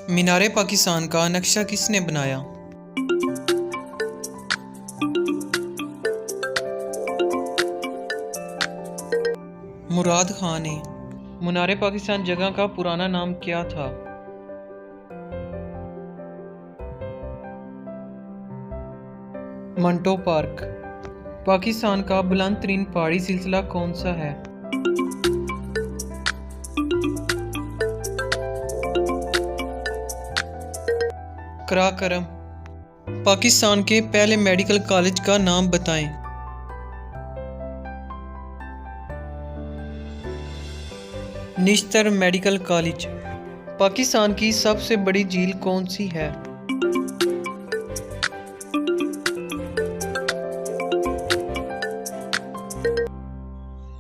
मीनारे पाकिस्तान का नक्शा किसने बनाया? मुराद खान ने। मीनारे पाकिस्तान जगह का पुराना नाम क्या था? मंटो पार्क। पाकिस्तान का बुलंद तरीन पहाड़ी सिलसिला कौन सा है? कराकरम। पाकिस्तान के पहले मेडिकल कॉलेज का नाम बताएं। Nishtar medical college. पाकिस्तान की सबसे बड़ी झील कौन सी है?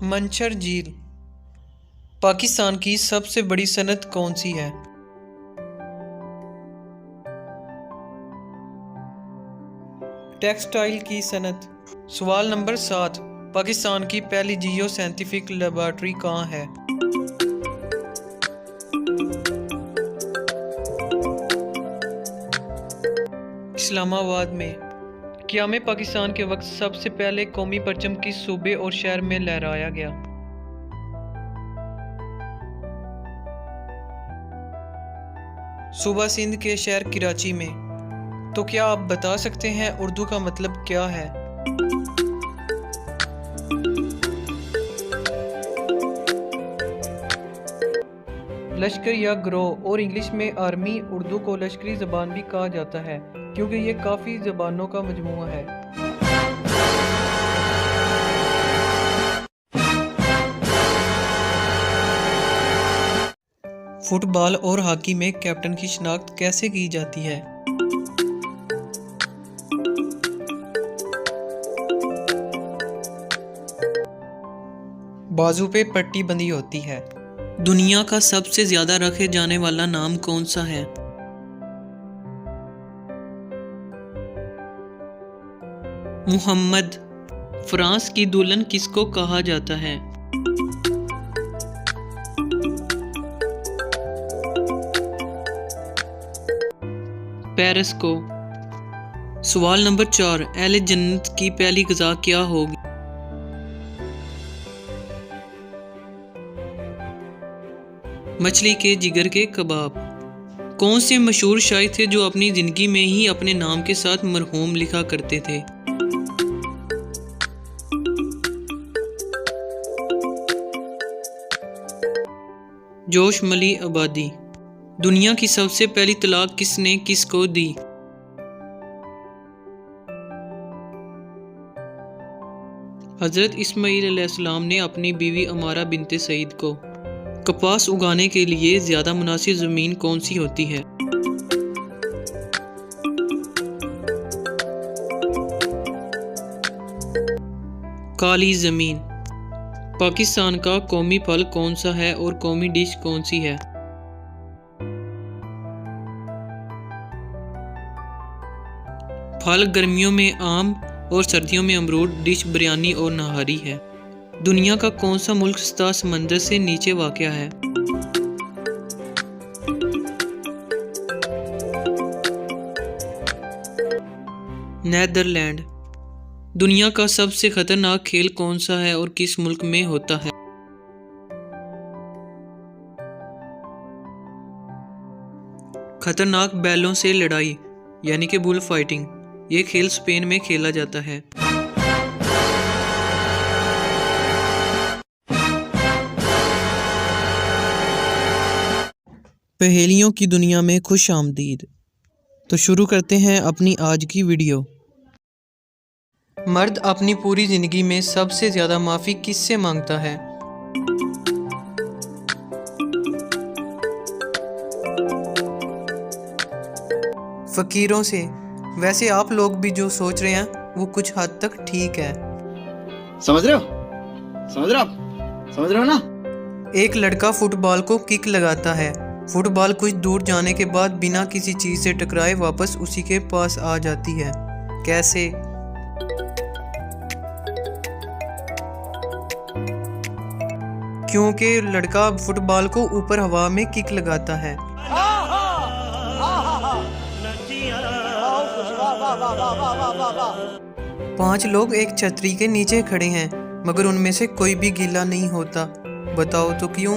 मंशर झील। पाकिस्तान की सबसे बड़ी सनत कौन सी है? टेक्सटाइल की सनत। सवाल नंबर 7। पाकिस्तान की पहली जियो साइंटिफिक लेबॉर्ट्री कहाँ है? इस्लामाबाद में। क़याम पाकिस्तान के वक्त सबसे पहले कौमी परचम किस सूबे और शहर में लहराया गया? सूबा सिंध के शहर कराची में। तो क्या आप बता सकते हैं उर्दू का मतलब क्या है? लश्कर या गिरोह और इंग्लिश में आर्मी। उर्दू को लश्करी ज़बान भी कहा जाता है क्योंकि ये काफ़ी ज़बानों का मजमूआ है। फुटबॉल और हॉकी में कैप्टन की शिनाख्त कैसे की जाती है? बाजू पे पट्टी बंधी होती है। दुनिया का सबसे ज्यादा रखे जाने वाला नाम कौन सा है? मुहम्मद। फ्रांस की दुल्हन किसको कहा जाता है? पेरिस को। सवाल नंबर 4। अहले जन्नत की पहली ग़िज़ा क्या होगी? मछली के जिगर के कबाब। कौन से मशहूर शायर थे जो अपनी ज़िंदगी में ही अपने नाम के साथ मरहूम लिखा करते थे? जोश मली आबादी। दुनिया की सबसे पहली तलाक किसने किसको दी? हज़रत इस्माईल अलैहिस्सलाम ने अपनी बीवी अमारा बिनते सईद को। कपास उगाने के लिए ज़्यादा मुनासिब ज़मीन कौन सी होती है? काली ज़मीन। पाकिस्तान का कौमी फल कौन सा है और कौमी डिश कौन सी है? फल गर्मियों में आम और सर्दियों में अमरूद। डिश बिरयानी और नहारी है। दुनिया का कौन सा मुल्क सतह समंदर से नीचे वाक़या है? नीदरलैंड। दुनिया का सबसे खतरनाक खेल कौन सा है और किस मुल्क में होता है? खतरनाक बैलों से लड़ाई यानी कि बुल फाइटिंग। ये खेल स्पेन में खेला जाता है। पहेलियों की दुनिया में खुश आमदीद। तो शुरू करते हैं अपनी आज की वीडियो। मर्द अपनी पूरी ज़िंदगी में सबसे ज़्यादा माफ़ी किससे मांगता है? फ़कीरों से। वैसे आप लोग भी जो सोच रहे हैं वो कुछ हद तक ठीक है। समझ रहे हो? समझ रहे हो आप? समझ रहे हो ना? एक लड़का फुटबॉल को किक लगाता है। फुटबॉल कुछ दूर जाने के बाद बिना किसी चीज़ से टकराए वापस उसी के पास आ जाती है। कैसे? क्योंकि लड़का फुटबॉल को ऊपर हवा में किक लगाता है। पांच लोग एक छतरी के नीचे खड़े हैं, मगर उनमें से कोई भी गीला नहीं होता। बताओ तो क्यों?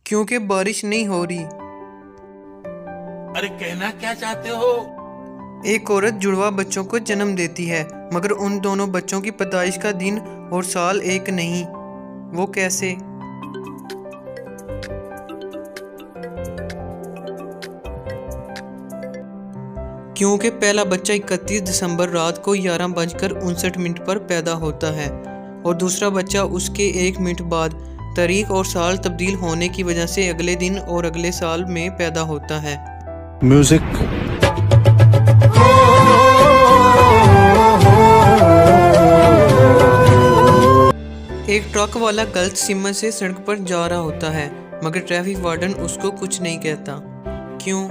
क्योंकि बारिश नहीं हो रही। अरे कहना क्या चाहते हो? एक औरत जुड़वा बच्चों को जन्म देती है, मगर उन दोनों बच्चों की पैदाइश का दिन और साल एक नहीं। वो कैसे? क्योंकि पहला बच्चा 31 दिसंबर रात को 11:59 पर पैदा होता है और दूसरा बच्चा उसके 1 मिनट बाद तारीख और साल तब्दील होने की वजह से अगले दिन और अगले साल में पैदा होता है। म्यूजिक। एक ट्रक वाला गलत सिग्नल से सड़क पर जा रहा होता है, मगर ट्रैफिक वार्डन उसको कुछ नहीं कहता। क्यों?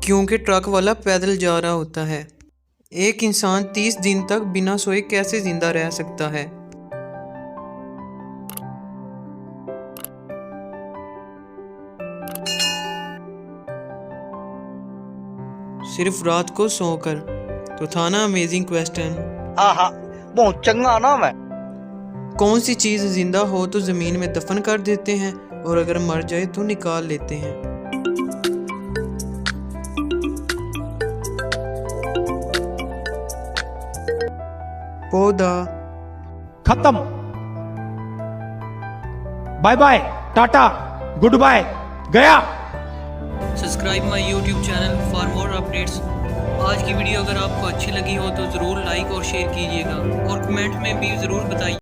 क्योंकि ट्रक वाला पैदल जा रहा होता है। एक इंसान 30 दिन तक बिना सोए कैसे जिंदा रह सकता है? सिर्फ रात को सोकर। तो था ना अमेजिंग क्वेश्चन। आहा, बहुत चंगा ना मैं। कौन सी चीज जिंदा हो तो जमीन में दफन कर देते हैं और अगर मर जाए तो निकाल लेते हैं? पौधा। खत्म। Bye bye, tata, goodbye, गया। Subscribe my YouTube channel for more updates. आज की वीडियो अगर आपको अच्छी लगी हो तो ज़रूर लाइक और शेयर कीजिएगा और कमेंट में भी ज़रूर बताइए।